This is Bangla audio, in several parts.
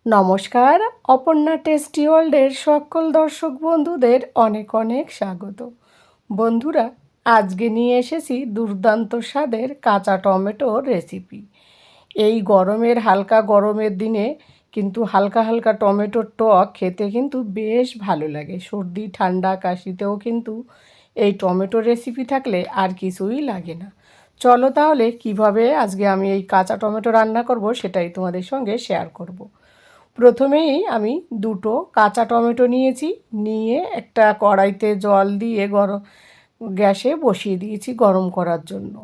নমস্কার, অপর্ণা টেস্টি ওয়ার্ল্ডের সকল দর্শক বন্ধুদের অনেক অনেক স্বাগত। বন্ধুরা, আজকে নিয়ে এসেছি দুর্দান্ত স্বাদের কাঁচা টমেটোর রেসিপি। এই হালকা গরমের দিনে কিন্তু হালকা হালকা টমেটোর টক খেতে কিন্তু বেশ ভালো লাগে। সর্দি ঠান্ডা কাশিতেও কিন্তু এই টমেটোর রেসিপি থাকলে আর কিছুই লাগে না। চলো তাহলে কিভাবে আজকে আমি এই কাঁচা টমেটো রান্না করব সেটাই তোমাদের সঙ্গে শেয়ার করব। প্রথমেই আমি দুটো কাঁচা টমেটো নিয়েছি, নিয়ে একটা কড়াইতে জল দিয়ে গ্যাসে বসিয়ে দিয়েছি গরম করার জন্য।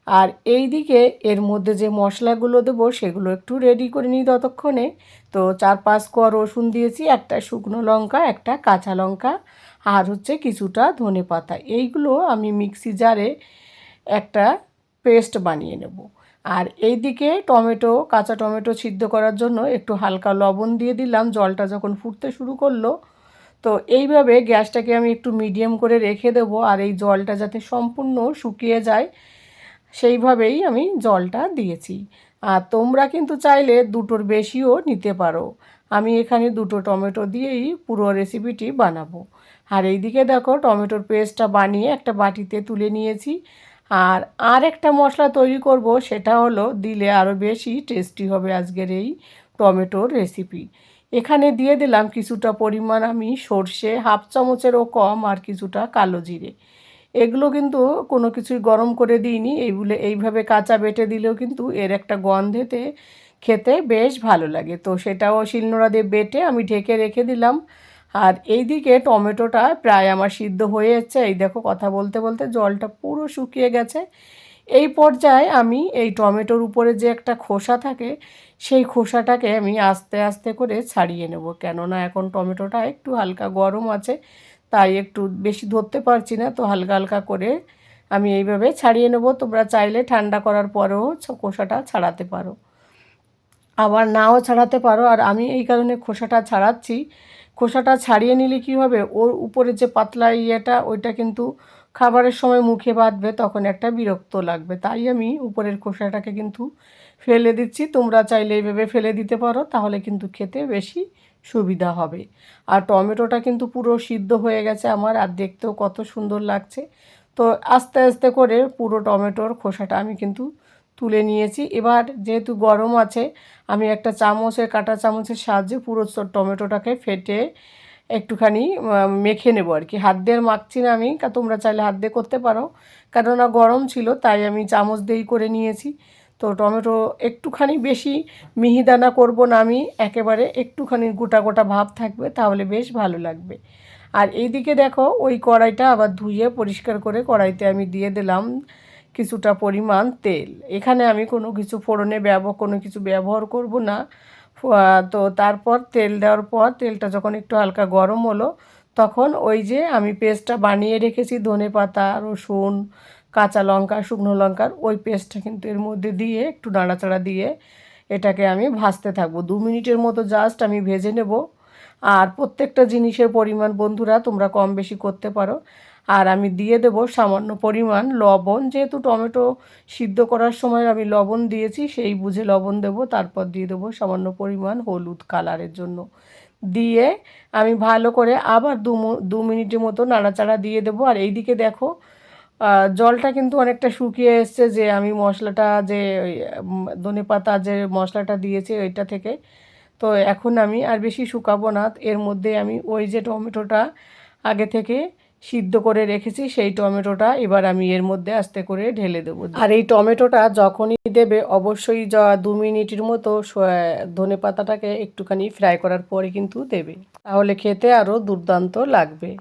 আর এই দিকে এর মধ্যে যে মশলাগুলো দেবো সেগুলো একটু রেডি করে নিই ততক্ষণে। তো 4-5 কোয়া রসুন দিয়েছি, একটা শুকনো লঙ্কা, একটা কাঁচা লঙ্কা, আর কিছুটা ধনেপাতা। এইগুলো আমি মিক্সি জারে একটা পেস্ট বানিয়ে নেব। আর এই দিকে কাঁচা টমেটো সিদ্ধ করার জন্য একটু হালকা লবণ দিয়ে দিলাম জলটা যখন ফুটতে শুরু করলো। তো এইভাবে গ্যাসটাকে আমি একটু মিডিয়াম করে রেখে দেবো, আর এই জলটা যাতে সম্পূর্ণ শুকিয়ে যায় সেইভাবেই আমি জলটা দিয়েছি। আর তোমরা কিন্তু চাইলে দুটোর বেশিও নিতে পারো। আমি এখানে দুটো টমেটো দিয়েই পুরো রেসিপিটি বানাবো। আর এইদিকে দেখো টমেটোর পেস্টটা বানিয়ে একটা বাটিতে তুলে নিয়েছি। আর একটা মশলা তৈরি করব, সেটা হলো দিলে আরও বেশি টেস্টি হবে আজকের এই টমেটোর রেসিপি। এখানে দিয়ে দিলাম কিছুটা পরিমাণ আমি সর্ষে, 1/2 চামচেরও কম, আর কিছুটা কালো জিরে। এগুলো কিন্তু কোনো কিছুই গরম করে দিইনি, এইভাবে কাঁচা বেটে দিলেও কিন্তু এর একটা গন্ধেতে খেতে বেশ ভালো লাগে। তো সেটাও শিলনোড়া দিয়ে বেটে আমি ঢেকে রেখে দিলাম। আর এইদিকে টমেটোটা প্রায় আমার সিদ্ধ হয়ে যাচ্ছে। এই দেখো কথা বলতে বলতে জলটা পুরো শুকিয়ে গেছে। এই পর্যায়ে আমি এই টমেটোর উপরে যে একটা খোসা থাকে সেই খোসাটাকে আমি আস্তে আস্তে করে ছাড়িয়ে নেব, কেননা এখন টমেটোটা একটু হালকা গরম আছে, তাই একটু বেশি ধরতে পারছি না। তো হালকা হালকা করে আমি এইভাবে ছাড়িয়ে নেব। তোমরা চাইলে ঠান্ডা করার পরেও খোসাটা ছাড়াতে পারো, আবার নাও ছাড়াতে পারো। আর আমি এই কারণে খোসাটা ছাড়াচ্ছি। খোসাটা ছাড়িয়ে নিলে কী হবে, ওর উপরে যে পাতলা ইয়েটা ওইটা কিন্তু খাবারের সময় মুখে বাঁধবে, তখন একটা বিরক্ত লাগবে। তাই আমি উপরের খোসাটাকে কিন্তু ফেলে দিচ্ছি। তোমরা চাইলে এইভাবে ফেলে দিতে পারো, তাহলে কিন্তু খেতে বেশি সুবিধা হবে। আর টমেটোটা কিন্তু পুরো সিদ্ধ হয়ে গেছে আমার, আর দেখতেও কত সুন্দর লাগছে। তো আস্তে আস্তে করে পুরো টমেটোর খোসাটা আমি কিন্তু তুলে নিয়েছি। এবার যেহেতু গরম আছে, আমি একটা কাঁটা চামচের সাহায্যে পুরো টমেটোটাকে ফেটে একটুখানি মেখে নেব আর কি। হাত দিয়ে মাখছি না আমি, তোমরা চাইলে হাত দিয়ে করতে পারো, কেননা গরম ছিল তাই আমি চামচ দিয়েই করে নিয়েছি। তো টমেটো একটুখানি বেশি মিহিদানা করব না আমি, একেবারে একটুখানি গোটা গোটা ভাব থাকবে, তাহলে বেশ ভালো লাগবে। আর এইদিকে দেখো ওই কড়াইটা আবার ধুয়ে পরিষ্কার করে কড়াইতে আমি দিয়ে দিলাম কিছুটা পরিমাণ তেল। এখানে আমি কোনো কিছু ব্যবহার করব না। তো তারপর তেল দেওয়ার পর তেলটা যখন একটু হালকা গরম হলো, তখন ওই যে আমি পেস্টটা বানিয়ে রেখেছি ধনেপাতা, রসুন, কাঁচা লঙ্কা, শুকনো লঙ্কার ওই পেস্টটা কিন্তু এর মধ্যে দিয়ে একটু নাড়াচাড়া দিয়ে এটাকে আমি ভাজতে থাকবো। 2 মিনিটের মতো জাস্ট আমি ভেজে নেব। আর প্রত্যেকটা জিনিসের পরিমাণ বন্ধুরা তোমরা কম বেশি করতে পারো। আর আমি দিয়ে দেবো সামান্য পরিমাণ লবণ, যেহেতু টমেটো সিদ্ধ করার সময় আমি লবণ দিয়েছি, সেই বুঝে লবণ দেবো। তারপর দিয়ে দেবো সামান্য পরিমাণ হলুদ কালারের জন্য। দিয়ে আমি ভালো করে আবার 2 মিনিটের মতো নাড়াচাড়া দিয়ে দেবো। আর এইদিকে দেখো জলটা কিন্তু অনেকটা শুকিয়ে এসছে, যে আমি মশলাটা যে ধনেপাতা যে মশলাটা দিয়েছি ওইটা থেকে। তো এখন আমি আর বেশি শুকাবো না, এর মধ্যে আমি ওই যে টমেটোটা আগে থেকে সিদ্ধ করে রেখেছি সেই টমেটোটা এবার আমি এর মধ্যে আস্তে করে ঢেলে দেবো। আর এই টমেটোটা যখনই দেবে অবশ্যই 2 মিনিটের মতো ধনেপাতাটাকে একটুখানি ফ্রাই করার পরে কিন্তু দেবে, তাহলে খেতে আরও দুর্দান্ত লাগবে।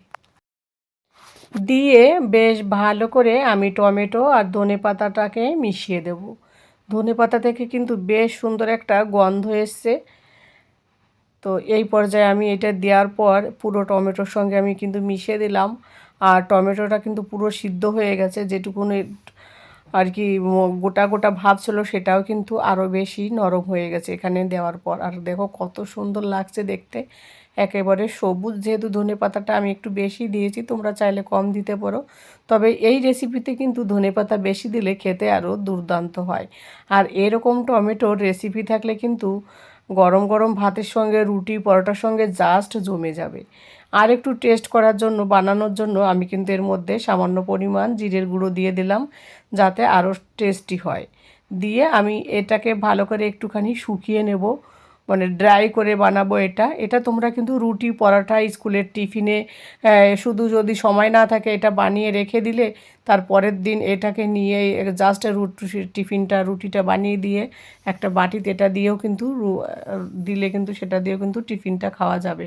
দিয়ে বেশ ভালো করে আমি টমেটো আর ধনেপাতাটাকে মিশিয়ে দেব। ধনেপাতা থেকে কিন্তু বেশ সুন্দর একটা গন্ধ এসছে। তো এই পর্যায়ে আমি এটা দেওয়ার পর পুরো টমেটোর সঙ্গে আমি কিন্তু মিশিয়ে দিলাম। আর টমেটোটা কিন্তু পুরো সিদ্ধ হয়ে গেছে, যেটুকুনি আর কি গোটা গোটা ভাব ছিল সেটাও কিন্তু আরও বেশি নরম হয়ে গেছে এখানে দেওয়ার পর। আর দেখো কত সুন্দর লাগছে দেখতে, একেবারে সবুজ। যেহেতু ধনেপাতাটা আমি একটু বেশি দিয়েছি, তোমরা চাইলে কম দিতে পারো, তবে এই রেসিপিতে কিন্তু ধনেপাতা বেশি দিলে খেতে আরও দুর্দান্ত হয়। আর এরকম টমেটোর রেসিপি থাকলে কিন্তু গরম গরম ভাতের সঙ্গে, রুটি পরোটার সঙ্গে জাস্ট জমে যাবে। আর একটু টেস্ট করার জন্য, বানানোর জন্য আমি কিন্তু এর মধ্যে সামান্য পরিমাণ জিরের গুঁড়ো দিয়ে দিলাম, যাতে আরও টেস্টি হয়। দিয়ে আমি এটাকে ভালো করে একটুখানি শুকিয়ে নেব, মানে ড্রাই করে বানাবো এটা। এটা তোমরা কিন্তু রুটি পরোটা, স্কুলের টিফিনে শুধু যদি সময় না থাকে এটা বানিয়ে রেখে দিলে তার পরের দিন এটাকে নিয়ে জাস্ট টিফিনটা, রুটিটা বানিয়ে দিয়ে একটা বাটিতে এটা দিয়েও কিন্তু দিলে কিন্তু সেটা দিয়েও কিন্তু টিফিনটা খাওয়া যাবে।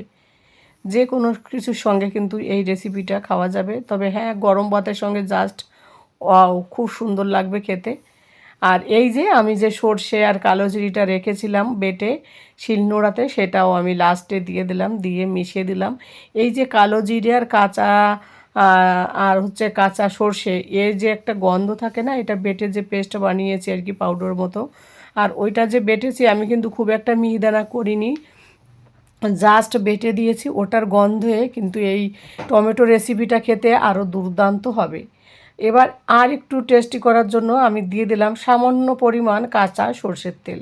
যে কোনো কিছুর সঙ্গে কিন্তু এই রেসিপিটা খাওয়া যাবে। তবে হ্যাঁ, গরম ভাতের সঙ্গে জাস্ট ওয়াও, খুব সুন্দর লাগবে খেতে। আর এই যে আমি যে সর্ষে আর কালো জিরিটা রেখেছিলাম বেটে শিলনোড়াতে, সেটাও আমি লাস্টে দিয়ে দিলাম, দিয়ে মিশিয়ে দিলাম। এই যে কালো জিরে আর আর হচ্ছে কাঁচা সর্ষে, এর যে একটা গন্ধ থাকে না, এটা বেটে যে পেস্ট বানিয়েছি আর কি, পাউডার মতো। আর ওইটা যে বেটেছি আমি কিন্তু খুব একটা মিহিদানা করিনি, জাস্ট বেটে দিয়েছি। ওটার গন্ধে কিন্তু এই টমেটো রেসিপিটা খেতে আরও দুর্দান্ত হবে। এবার আর একটু টেস্টি করার জন্য আমি দিয়ে দিলাম সামান্য পরিমাণ কাঁচা সরষের তেল।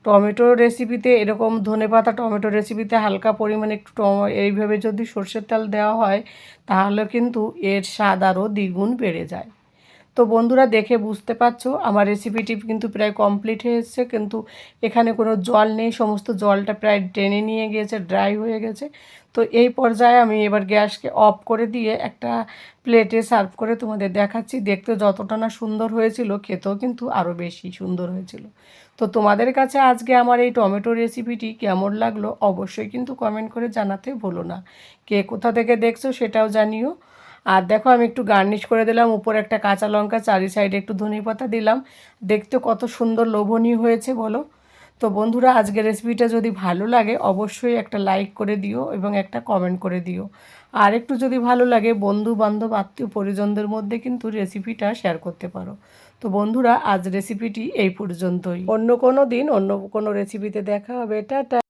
টমেটো রেসিপিতে এরকম ধনেপাতা টমেটো রেসিপিতে হালকা পরিমাণে একটু এইভাবে যদি সরষের তেল দেওয়া হয়, তাহলে কিন্তু এর স্বাদ আরও দ্বিগুণ বেড়ে যায়। তো বন্ধুরা, দেখে বুঝতে পারছো আমার রেসিপিটি কিন্তু প্রায় কমপ্লিট হয়ে এসছে, কিন্তু এখানে কোনো জল নেই, সমস্ত জলটা প্রায় টেনে নিয়ে গিয়েছে, ড্রাই হয়ে গেছে। তো এই পর্যায়ে আমি এবার গ্যাসকে অফ করে দিয়ে একটা প্লেটে সার্ভ করে তোমাদের দেখাচ্ছি। দেখতে যতটা না সুন্দর হয়েছিল, খেতেও কিন্তু আরও বেশি সুন্দর হয়েছিল। তো তোমাদের কাছে আজকে আমার এই টমেটো রেসিপিটি কেমন লাগলো অবশ্যই কিন্তু কমেন্ট করে জানাতে ভুলো না। কে কোথা থেকে দেখছো সেটাও জানিও। আর দেখো, আমি একটু গার্নিশ করে দিলাম, উপরে একটা কাঁচা লঙ্কা, চারি সাইডে একটু ধনেপাতা দিলাম। দেখতে কত সুন্দর লোভনীয় হয়েছে বলো। তো বন্ধুরা, আজকের রেসিপিটা যদি ভালো লাগে অবশ্যই একটা লাইক করে দিও এবং একটা কমেন্ট করে দিও। আর একটু যদি ভালো লাগে, বন্ধু বান্ধব আত্মীয় পরিজনদের মধ্যে কিন্তু রেসিপিটা শেয়ার করতে পারো। তো বন্ধুরা, আজ রেসিপিটি এই পর্যন্তই। অন্য কোনো দিন অন্য কোনো রেসিপিতে দেখা হবে। টাটা।